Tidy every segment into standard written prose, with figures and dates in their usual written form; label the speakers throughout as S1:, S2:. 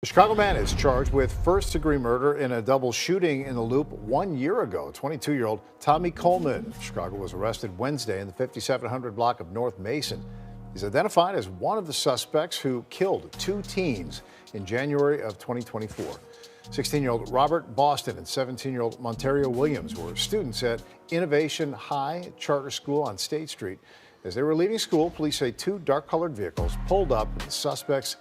S1: The Chicago man is charged with first-degree murder in a double shooting in the Loop 1 year ago. 22-year-old Tommy Coleman of Chicago was arrested Wednesday in the 5700 block of North Mason. He's identified as one of the suspects who killed two teens in January of 2024. 16-year-old Robert Boston and 17-year-old Monti Williams were students at Innovation High Charter School on State Street. As they were leaving school, police say two dark-colored vehicles pulled up and the suspects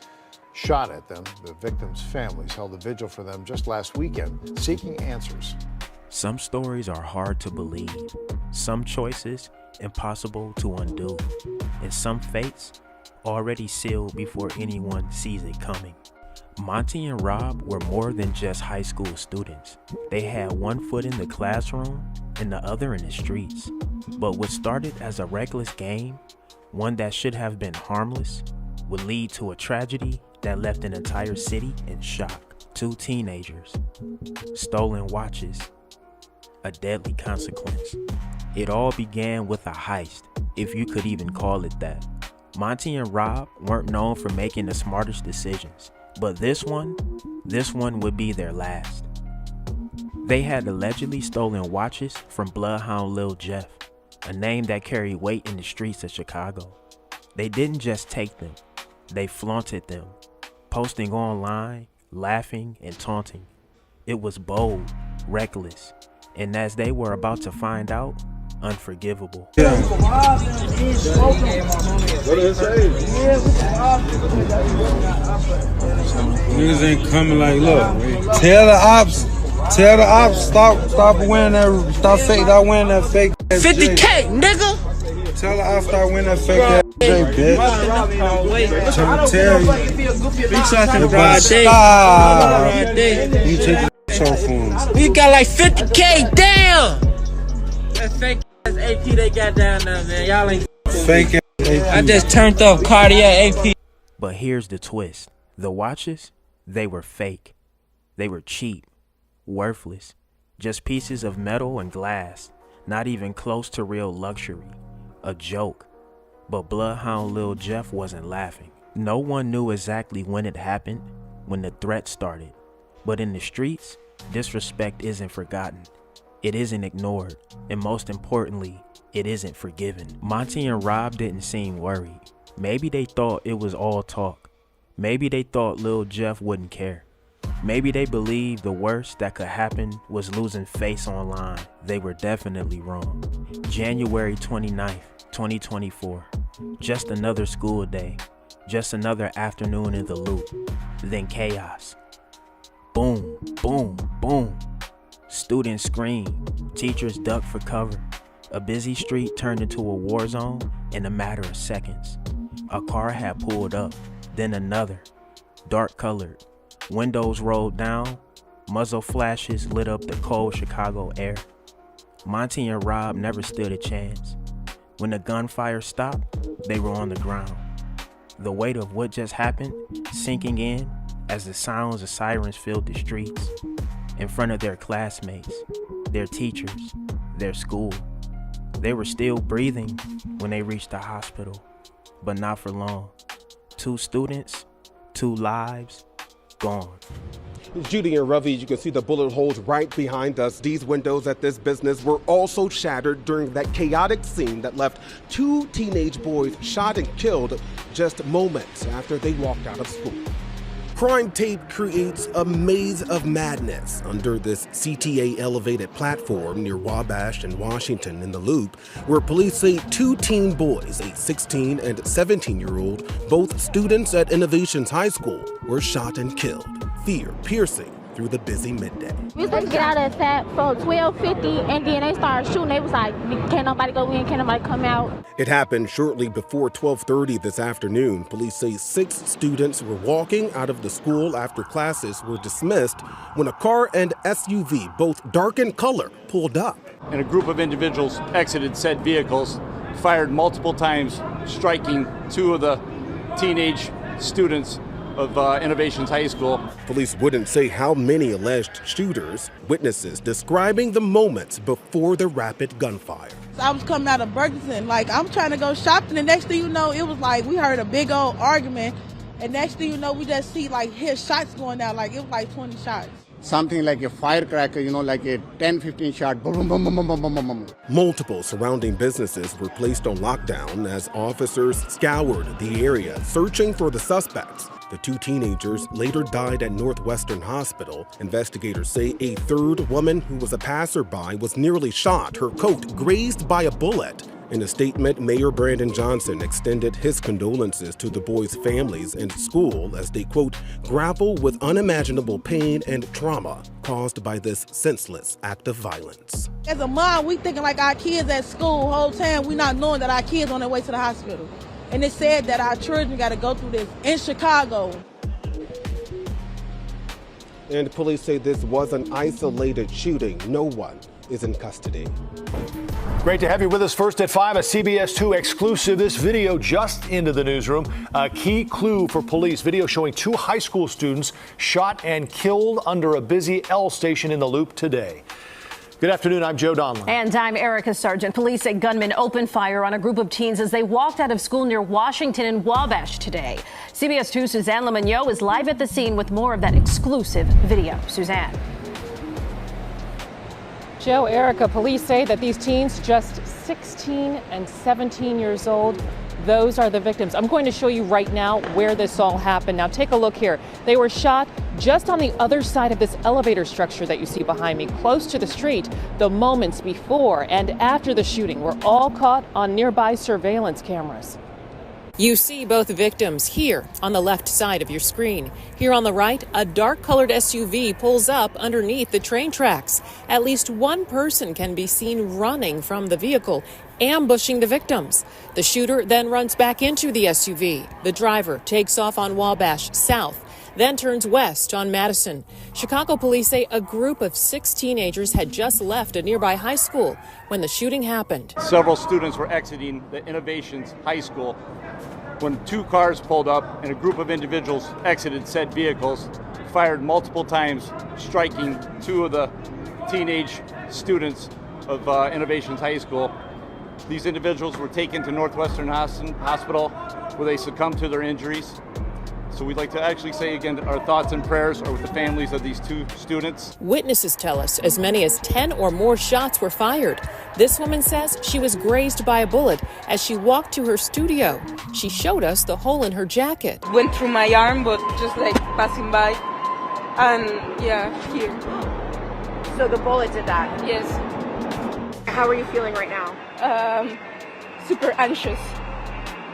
S1: shot at them. The victims' families held a vigil for them just last weekend, seeking answers.
S2: Some stories are hard to believe, some choices impossible to undo, and some fates already sealed before anyone sees it coming. Monti and Rob were more than just high school students. They had one foot in the classroom and the other in the streets. But what started as a reckless game, one that should have been harmless, would lead to a tragedy that left an entire city in shock. Two teenagers, stolen watches, a deadly consequence. It all began with a heist, if you could even call it that. Monti and Rob weren't known for making the smartest decisions, but this one would be their last. They had allegedly stolen watches from Bloodhound Lil Jeff, a name that carried weight in the streets of Chicago. They didn't just take them, they flaunted them, posting online, laughing, and taunting. It was bold, reckless, and as they were about to find out, unforgivable.
S3: Yeah. What did it say? Niggas ain't coming like, look, tell the ops, stop wearing that, stop wearing that fake ass
S4: 50K, nigga!
S3: Tell the ops stop wearing that fake ass J, bitch. I'm trying to tell you. You take your phone.
S4: We got like 50K, damn! That fake ass AP they got down there, man. Y'all ain't
S3: fake ass AP.
S4: I just turned off cardiac AP.
S2: But here's the twist. The watches, they were fake. They were cheap, worthless, just pieces of metal and glass, not even close to real luxury. A joke. But Bloodhound Lil Jeff wasn't laughing. No one knew exactly when it happened, when the threat started. But in the streets, disrespect isn't forgotten. It isn't ignored. And most importantly, it isn't forgiven. Monti and Rob didn't seem worried. Maybe they thought it was all talk. Maybe they thought Lil Jeff wouldn't care. Maybe they believed the worst that could happen was losing face online. They were definitely wrong. January 29th, 2024. Just another school day. Just another afternoon in the Loop. Then chaos. Boom, boom, boom. Students scream. Teachers duck for cover. A busy street turned into a war zone in a matter of seconds. A car had pulled up, then another. Dark colored. Windows rolled down. Muzzle flashes lit up the cold Chicago air. Monti and Rob never stood a chance. When the gunfire stopped, they were on the ground. The weight of what just happened sinking in as the sounds of sirens filled the streets. In front of their classmates, their teachers, their school. They were still breathing when they reached the hospital, but not for long. Two students, two lives, gone.
S5: Judy and Ravi, you can see the bullet holes right behind us. These windows at this business were also shattered during that chaotic scene that left two teenage boys shot and killed just moments after they walked out of school. Crime tape creates a maze of madness under this CTA elevated platform near Wabash and Washington in the Loop, where police say two teen boys, a 16 and 17-year-old, both students at Innovations High School, were shot and killed. Fear piercing through the busy midday.
S6: We was supposed to get out of that from 12:50, and then they started shooting. They was like, can't nobody go in, can't nobody come out.
S5: It happened shortly before 12:30 this afternoon. Police say 6 students were walking out of the school after classes were dismissed when a car and SUV, both dark in color, pulled up.
S7: And a group of individuals exited said vehicles, fired multiple times, striking two of the teenage students of Innovations High School.
S5: Police wouldn't say how many alleged shooters, witnesses describing the moments before the rapid gunfire.
S8: I was coming out of Burlington, like I'm trying to go shopping, and next thing you know, it was like we heard a big old argument, And next thing you know, we just see like his shots going out, like it was like 20 shots.
S9: Something like a firecracker, like a 10-15 shot, boom, boom, boom, boom, boom, boom, boom, boom.
S5: Multiple surrounding businesses were placed on lockdown as officers scoured the area, searching for the suspects. The two teenagers later died at Northwestern Hospital. Investigators say a third woman who was a passerby was nearly shot, her coat grazed by a bullet. In a statement, Mayor Brandon Johnson extended his condolences to the boys' families and school as they, quote, grapple with unimaginable pain and trauma caused by this senseless act of violence.
S8: As a mom, we thinking like our kids at school whole time, we not knowing that our kids on their way to the hospital. And it's said that our children got to go through this in Chicago.
S5: And police say this was an isolated shooting. No one is in custody.
S1: Great to have you with us. First at 5, a CBS 2 exclusive. This video just into the newsroom. A key clue for police. Video showing 2 high school students shot and killed under a busy L station in the Loop today. Good afternoon. I'm Joe Donlan.
S10: And I'm Erica Sargent. Police say gunmen opened fire on a group of teens as they walked out of school near Washington and Wabash today. CBS 2's Suzanne Lemagneau is live at the scene with more of that exclusive video. Suzanne.
S11: Joe, Erica, police say that these teens, just 16 and 17 years old, those are the victims. I'm going to show you right now where this all happened. Now take a look here. They were shot just on the other side of this elevator structure that you see behind me, close to the street. The moments before and after the shooting were all caught on nearby surveillance cameras. You see both victims here on the left side of your screen. Here on the right, a dark-colored SUV pulls up underneath the train tracks. At least one person can be seen running from the vehicle, ambushing the victims. The shooter then runs back into the SUV. The driver takes off on Wabash south, then turns west on Madison. Chicago police say a group of 6 teenagers had just left a nearby high school when the shooting happened.
S7: Several students were exiting the Innovations High School when 2 cars pulled up and a group of individuals exited said vehicles, fired multiple times, striking 2 of the teenage students of Innovations High School. These individuals were taken to Northwestern Hospital where they succumbed to their injuries. So we'd like to actually say again that our thoughts and prayers are with the families of these 2 students.
S11: Witnesses tell us as many as 10 or more shots were fired. This woman says she was grazed by a bullet as she walked to her studio. She showed us the hole in her jacket.
S12: Went through my arm, but just like passing by. And yeah, here.
S10: So the bullet did that?
S12: Yes.
S10: How are you feeling right now?
S12: Super anxious.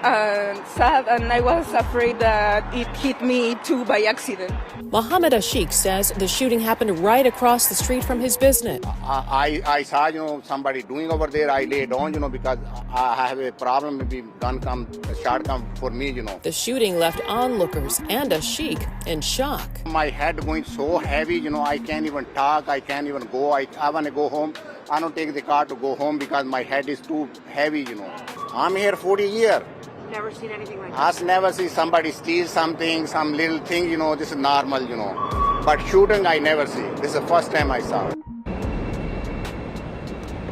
S12: Sad, and I was afraid that it hit me too by accident.
S11: Mohammed Ashik says the shooting happened right across the street from his business.
S9: I saw, somebody doing over there. I lay down, because I have a problem. Maybe shot come for me,
S11: The shooting left onlookers and Ashik in shock.
S9: My head going so heavy, I can't even talk. I can't even go. I want to go home. I don't take the car to go home because my head is too heavy, I'm here 40 years.
S10: Never seen anything like
S9: I've never seen somebody steal something, some little thing, this is normal, But shooting, I never see. This is the first time I saw it.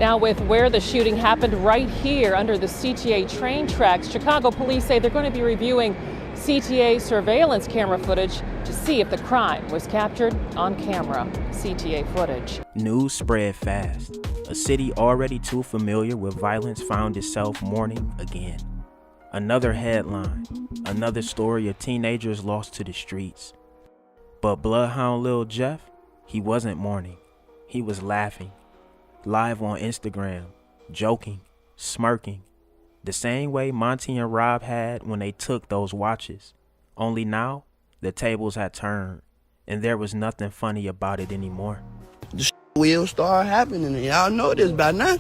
S11: Now with where the shooting happened right here under the CTA train tracks, Chicago police say they're going to be reviewing CTA surveillance camera footage to see if the crime was captured on camera. CTA footage.
S2: News spread fast. A city already too familiar with violence found itself mourning again. Another headline, another story of teenagers lost to the streets. But Bloodhound Lil Jeff, he wasn't mourning. He was laughing. Live on Instagram, joking, smirking. The same way Monti and Rob had when they took those watches. Only now, the tables had turned, and there was nothing funny about it anymore.
S13: The will start happening, and y'all know this by now.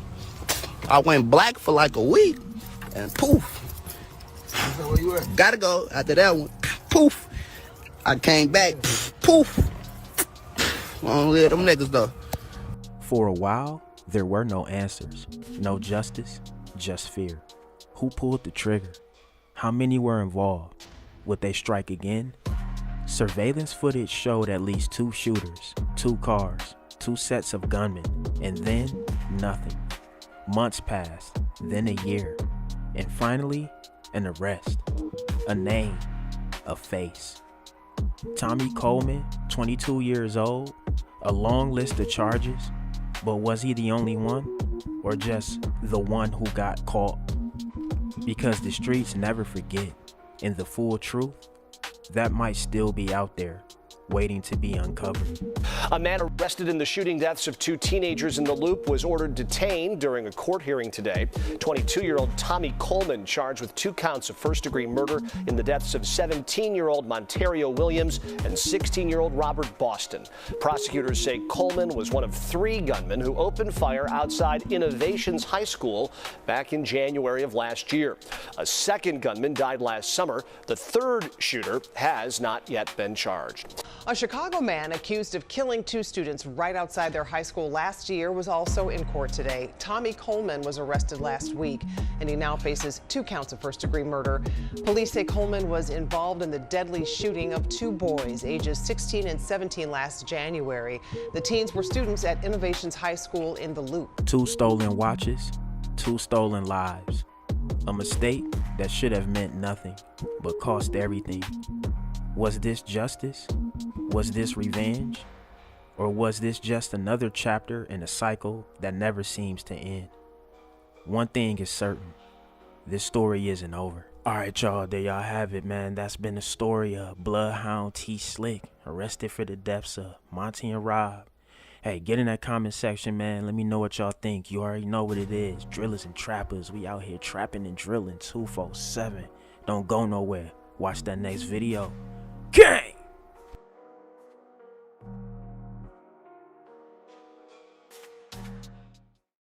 S13: I went black for like a week, and poof. Where you at? Gotta go after that one. Poof. I came back. Poof. I don't live them niggas though.
S2: For a while, there were no answers, no justice, just fear. Who pulled the trigger? How many were involved? Would they strike again? Surveillance footage showed at least 2 shooters, 2 cars, 2 sets of gunmen, and then nothing. Months passed, then a year, and finally, an arrest, a name, a face. Tommy Coleman, 22 years old, a long list of charges, but was he the only one, or just the one who got caught? Because the streets never forget, and the full truth, that might still be out there, waiting to be uncovered.
S14: A man arrested in the shooting deaths of 2 teenagers in the Loop was ordered detained during a court hearing today. 22-year-old Tommy Coleman charged with 2 counts of first-degree murder in the deaths of 17-year-old Monti Williams and 16-year-old Robert Boston. Prosecutors say Coleman was one of 3 gunmen who opened fire outside Innovations High School back in January of last year. A second gunman died last summer. The third shooter has not yet been charged.
S15: A Chicago man accused of killing 2 students right outside their high school last year was also in court today. Tommy Coleman was arrested last week, and he now faces 2 counts of first-degree murder. Police say Coleman was involved in the deadly shooting of 2 boys, ages 16 and 17, last January. The teens were students at Innovations High School in the Loop.
S2: 2 stolen watches, 2 stolen lives. A mistake that should have meant nothing, but cost everything. Was this justice? Was this revenge? Or was this just another chapter in a cycle that never seems to end? One thing is certain, this story isn't over. All right, y'all, there y'all have it, man. That's been the story of Bloodhound T Slick, arrested for the deaths of Monti and Rob. Hey, get in that comment section, man. Let me know what y'all think. You already know what it is. Drillers and trappers, we out here trapping and drilling 247. Don't go nowhere. Watch that next video. Gang!